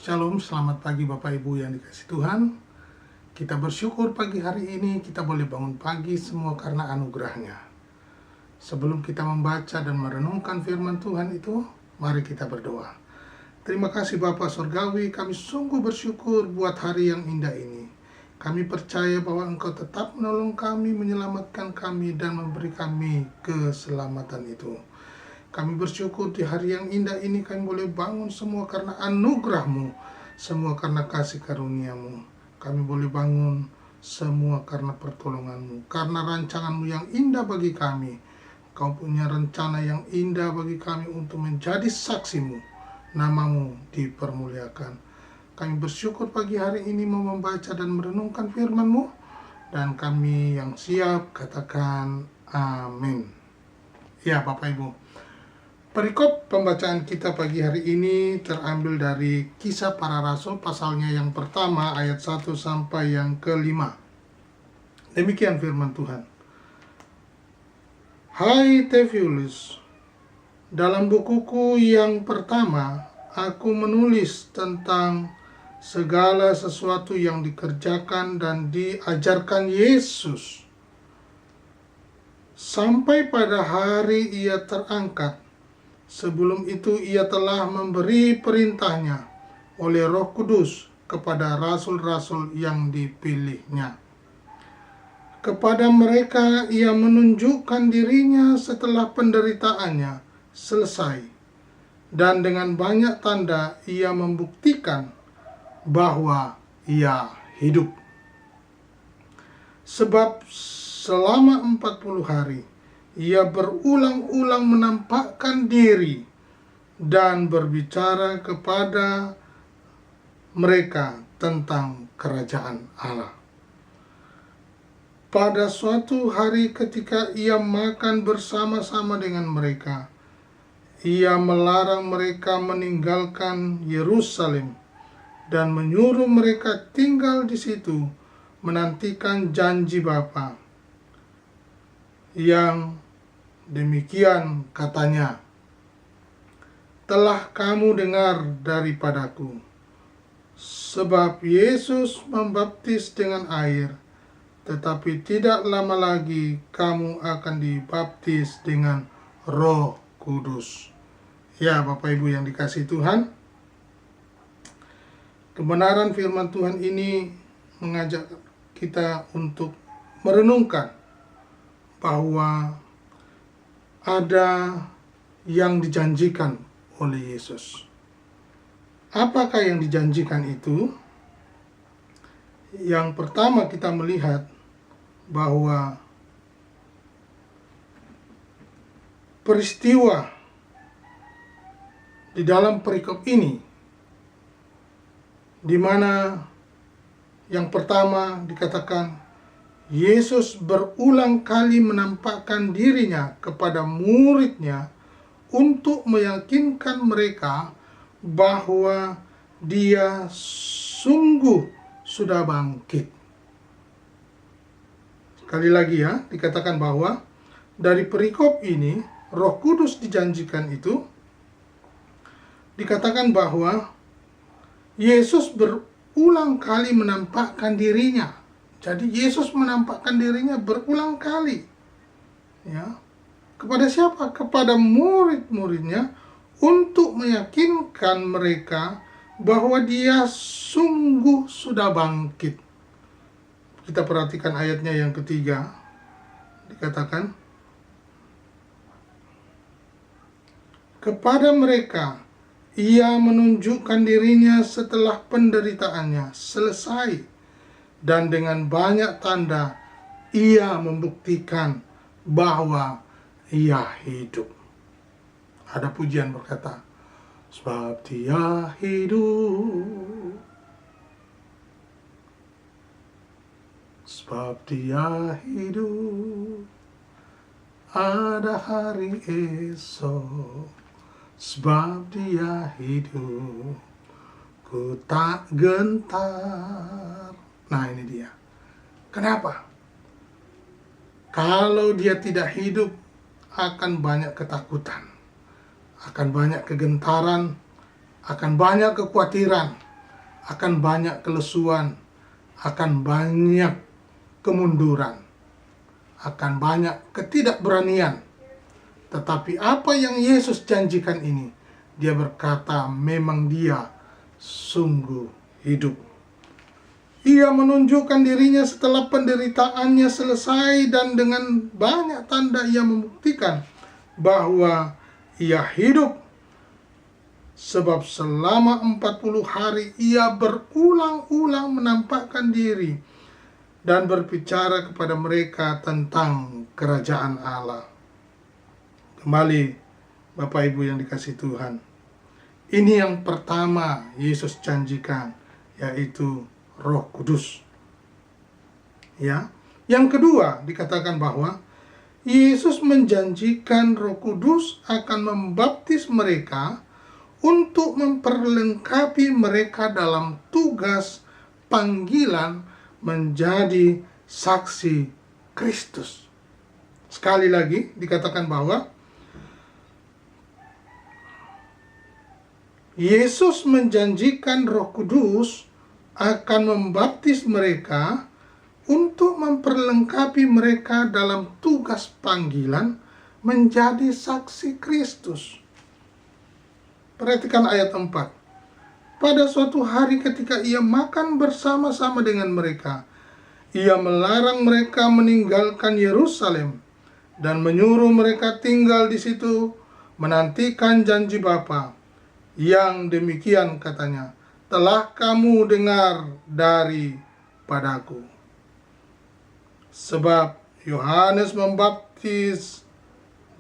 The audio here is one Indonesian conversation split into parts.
Shalom, selamat pagi Bapak Ibu yang dikasihi Tuhan. Kita bersyukur pagi hari ini kita boleh bangun pagi semua karena anugerah-Nya. Sebelum kita membaca dan merenungkan firman Tuhan itu, mari kita berdoa. Terima kasih Bapa Surgawi, kami sungguh bersyukur buat hari yang indah ini. Kami percaya bahwa Engkau tetap menolong kami, menyelamatkan kami, dan memberi kami keselamatan itu. Kami bersyukur di hari yang indah ini kami boleh bangun semua karena anugerah-Mu, semua karena kasih karunia-Mu. Kami boleh bangun semua karena pertolongan-Mu, karena rancangan-Mu yang indah bagi kami. Kau punya rencana yang indah bagi kami untuk menjadi saksi-Mu, nama-Mu dipermuliakan. Kami bersyukur pagi hari ini mau membaca dan merenungkan firman-Mu, dan kami yang siap katakan amin. Ya Bapak Ibu, perikop pembacaan kita pagi hari ini terambil dari Kisah Para Rasul pasalnya yang pertama ayat 1 sampai yang ke-5. Demikian firman Tuhan. Hai Theophilus, dalam bukuku yang pertama aku menulis tentang segala sesuatu yang dikerjakan dan diajarkan Yesus sampai pada hari Ia terangkat. Sebelum itu Ia telah memberi perintahnya oleh Roh Kudus kepada rasul-rasul yang dipilih-Nya. Kepada mereka Ia menunjukkan dirinya setelah penderitaannya selesai, dan dengan banyak tanda Ia membuktikan bahwa Ia hidup. Sebab selama 40 hari Ia berulang-ulang menampakkan diri dan berbicara kepada mereka tentang kerajaan Allah. Pada suatu hari ketika Ia makan bersama-sama dengan mereka, Ia melarang mereka meninggalkan Yerusalem dan menyuruh mereka tinggal di situ menantikan janji Bapa. Yang demikian katanya, telah kamu dengar daripadaku. Sebab Yesus membaptis dengan air, tetapi tidak lama lagi kamu akan dibaptis dengan Roh Kudus. Ya Bapak Ibu yang dikasihi Tuhan, kebenaran firman Tuhan ini mengajak kita untuk merenungkan bahwa ada yang dijanjikan oleh Yesus. Apakah yang dijanjikan itu? Yang pertama kita melihat bahwa peristiwa di dalam perikop ini, di mana yang pertama dikatakan Yesus berulang kali menampakkan dirinya kepada murid-Nya untuk meyakinkan mereka bahwa Dia sungguh sudah bangkit. Sekali lagi ya, dikatakan bahwa dari perikop ini, Roh Kudus dijanjikan itu, dikatakan bahwa Yesus berulang kali menampakkan dirinya. Jadi Yesus menampakkan dirinya berulang kali, ya, kepada siapa? Kepada murid-murid-Nya untuk meyakinkan mereka bahwa Dia sungguh sudah bangkit. Kita perhatikan ayatnya yang ketiga, dikatakan, kepada mereka Ia menunjukkan dirinya setelah penderitaannya selesai, dan dengan banyak tanda Ia membuktikan bahwa Ia hidup. Ada pujian berkata, sebab Dia hidup, sebab Dia hidup, ada hari esok, sebab Dia hidup, ku tak gentar. Nah ini dia. Kenapa? Kalau Dia tidak hidup, akan banyak ketakutan, akan banyak kegentaran, akan banyak kekhawatiran, akan banyak kelesuan, akan banyak kemunduran, akan banyak ketidakberanian. Tetapi apa yang Yesus janjikan ini, dia berkata memang dia sungguh hidup. Ia menunjukkan dirinya setelah penderitaannya selesai, dan dengan banyak tanda ia membuktikan bahwa ia hidup. Sebab selama 40 hari ia berulang-ulang menampakkan diri dan berbicara kepada mereka tentang kerajaan Allah. Kembali, Bapak Ibu yang dikasihi Tuhan, ini yang pertama Yesus janjikan, yaitu Roh Kudus. Ya, yang kedua dikatakan bahwa Yesus menjanjikan Roh Kudus akan membaptis mereka untuk memperlengkapi mereka dalam tugas panggilan menjadi saksi Kristus. Sekali lagi dikatakan bahwa Yesus menjanjikan Roh Kudus akan membaptis mereka untuk memperlengkapi mereka dalam tugas panggilan menjadi saksi Kristus. Perhatikan ayat 4. Pada suatu hari ketika ia makan bersama-sama dengan mereka, ia melarang mereka meninggalkan Yerusalem dan menyuruh mereka tinggal di situ menantikan janji Bapa. Yang demikian katanya, telah kamu dengar daripadaku. Sebab Yohanes membaptis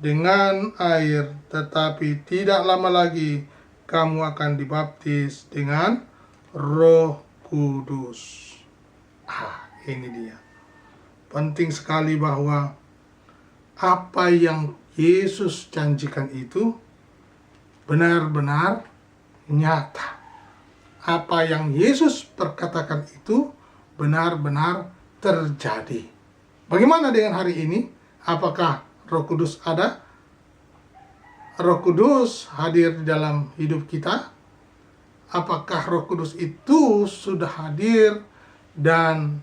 dengan air, tetapi tidak lama lagi kamu akan dibaptis dengan Roh Kudus. Ini dia. Penting sekali bahwa apa yang Yesus janjikan itu benar-benar nyata. Apa yang Yesus perkatakan itu benar-benar terjadi. Bagaimana dengan hari ini? Apakah Roh Kudus ada? Roh Kudus hadir di dalam hidup kita? Apakah Roh Kudus itu sudah hadir dan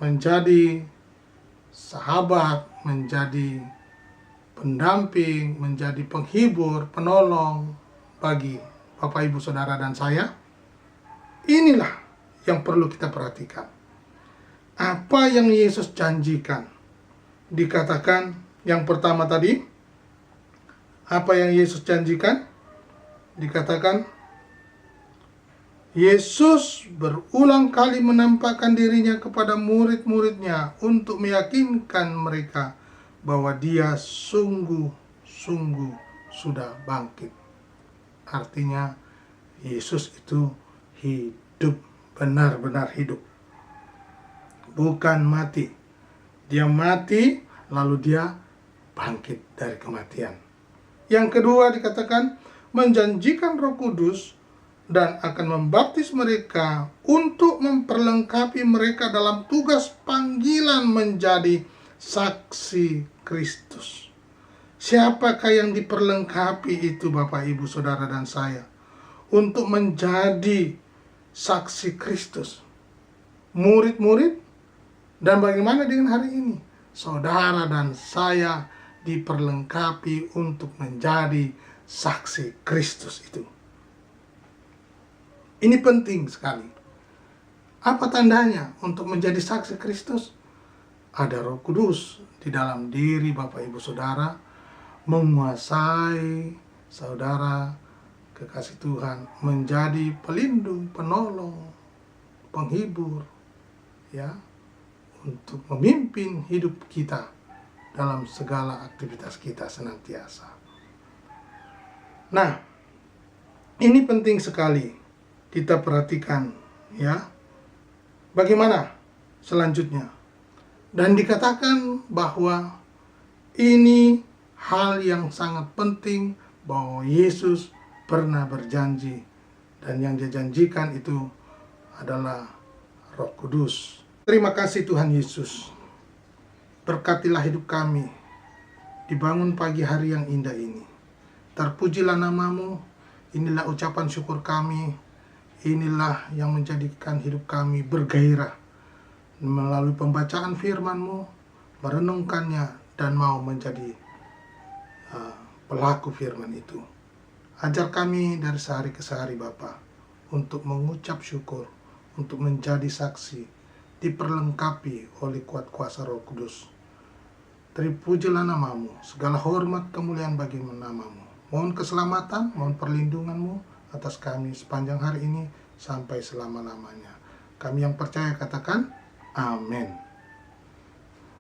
menjadi sahabat, menjadi pendamping, menjadi penghibur, penolong bagi Bapak, Ibu, Saudara, dan saya? Inilah yang perlu kita perhatikan. Apa yang Yesus janjikan? Dikatakan yang pertama tadi, apa yang Yesus janjikan? Dikatakan Yesus berulang kali menampakkan dirinya kepada murid-muridnya untuk meyakinkan mereka bahwa dia sungguh-sungguh sudah bangkit. Artinya Yesus itu hidup, benar-benar hidup, bukan mati. Dia mati lalu dia bangkit dari kematian. Yang kedua dikatakan menjanjikan Roh Kudus dan akan membaptis mereka untuk memperlengkapi mereka dalam tugas panggilan menjadi saksi Kristus. Siapakah yang diperlengkapi itu, Bapak, Ibu, Saudara, dan saya, untuk menjadi saksi Kristus? Murid-murid. Dan bagaimana dengan hari ini? Saudara dan saya diperlengkapi untuk menjadi saksi Kristus itu. Ini penting sekali. Apa tandanya untuk menjadi saksi Kristus? Ada Roh Kudus di dalam diri Bapak, Ibu, Saudara, menguasai saudara kekasih Tuhan, menjadi pelindung, penolong, penghibur, ya, untuk memimpin hidup kita dalam segala aktivitas kita senantiasa. Nah, ini penting sekali kita perhatikan, ya. Bagaimana selanjutnya? Dan dikatakan bahwa ini hal yang sangat penting, bahwa Yesus pernah berjanji, dan yang dia janjikan itu adalah Roh Kudus. Terima kasih Tuhan Yesus. Berkatilah hidup kami, dibangun pagi hari yang indah ini. Terpujilah namamu. Inilah ucapan syukur kami. Inilah yang menjadikan hidup kami bergairah melalui pembacaan firman-Mu, merenungkannya, dan mau menjadi pelaku firman itu. Ajar kami dari sehari ke sehari Bapa, untuk mengucap syukur, untuk menjadi saksi, diperlengkapi oleh kuat kuasa Roh Kudus. Terpujilah nama-Mu, segala hormat kemuliaan bagi nama-Mu. Mohon keselamatan, mohon perlindungan-Mu atas kami sepanjang hari ini sampai selama-lamanya. Kami yang percaya katakan, amin.